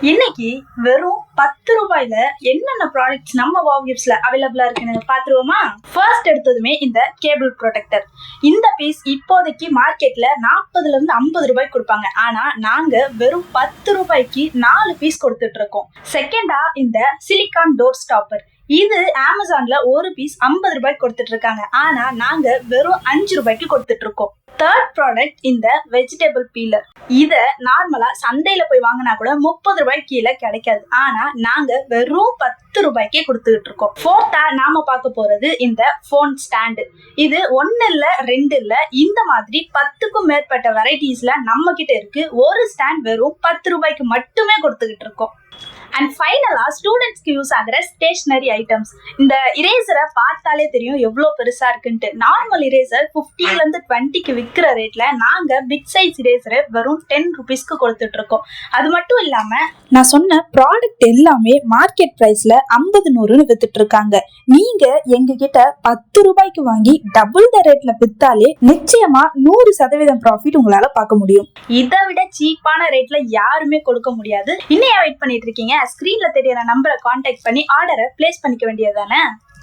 இன்னைக்கு வெறும் 10 ரூபாயில என்னென்ன ப்ராடக்ட்ஸ் நம்ம வாவ் கிஃப்ட்ஸ்ல அவைலபிளா இருக்குன்னு பாத்துருவோமா? ஃபர்ஸ்ட் எடுத்ததுமே இந்த கேபிள் ப்ரொடெக்டர். இந்த பீஸ் இப்போதைக்கு மார்க்கெட்ல 40ல இருந்து 50 ரூபாய்க்கு கொடுப்பாங்க. ஆனா நாங்க வெறும் 10 ரூபாய்க்கு 4 பீஸ் கொடுத்துட்டு இருக்கோம். செகண்டா இந்த சிலிகான் டோர் ஸ்டாப்பர். இது அமேசான்ல ஒரு பீஸ் 50 ரூபாய்க்கு கொடுத்துட்டு இருக்காங்க. ஆனா நாங்க வெறும் 5 ரூபாய்க்கு கொடுத்துட்டு இருக்கோம். தேர்ட் ப்ராடக்ட் இந்த வெஜிடபிள் பீலர். இத நார்மலா சந்தையில போய் வாங்கினா கூட 30 ரூபாய்க்கு கீழே கிடைக்காது. ஆனா நாங்க வெறும் 10 ரூபாய்க்கே கொடுத்துட்டு இருக்கோம். ஃபோர்த்தா நாம பார்க்க போறது இந்த போன் ஸ்டாண்டு. இது 1 இல்ல 2 இல்ல, இந்த மாதிரி 10க்கும் மேற்பட்ட வெரைட்டிஸ்ல நம்ம கிட்ட இருக்கு. ஒரு ஸ்டாண்ட் வெறும் 10 ரூபாய்க்கு மட்டுமே கொடுத்துக்கிட்டு இருக்கோம். அண்ட் ஃபைனலா ஸ்டூடெண்ட்ஸ்க்கு யூஸ் ஆகிற ஸ்டேஷனரி ஐட்டம்ஸ். இந்த இரேசரை பார்த்தாலே தெரியும் எவ்வளோ பெருசா இருக்குன்ட்டு. நார்மல் இரேசர் 50ல இருந்து 20க்கு விற்கிற ரேட்ல நாங்க பிக் சைஸ் இரேசரை வெறும் 10 ருபீஸ்க்கு கொடுத்துட்டு இருக்கோம். அது மட்டும் இல்லாம நான் சொன்ன ப்ராடக்ட் எல்லாமே மார்க்கெட் பிரைஸ்ல 50 100ன்னு வித்துட்டு இருக்காங்க. நீங்க எங்க கிட்ட 10 ரூபாய்க்கு வாங்கி டபுள் த ரேட்ல வித்தாலே நிச்சயமா 100% ப்ராஃபிட் உங்களால பார்க்க முடியும். இதை விட சீப்பான ரேட்ல யாருமே கொடுக்க முடியாது. இன்னும் வெயிட் பண்ணிட்டு இருக்கீங்க? ஸ்கிரீன்ல தெரியற நம்பரை கான்டாக்ட் பண்ணி ஆர்டரை பிளேஸ் பண்ணிக்க வேண்டியதானே.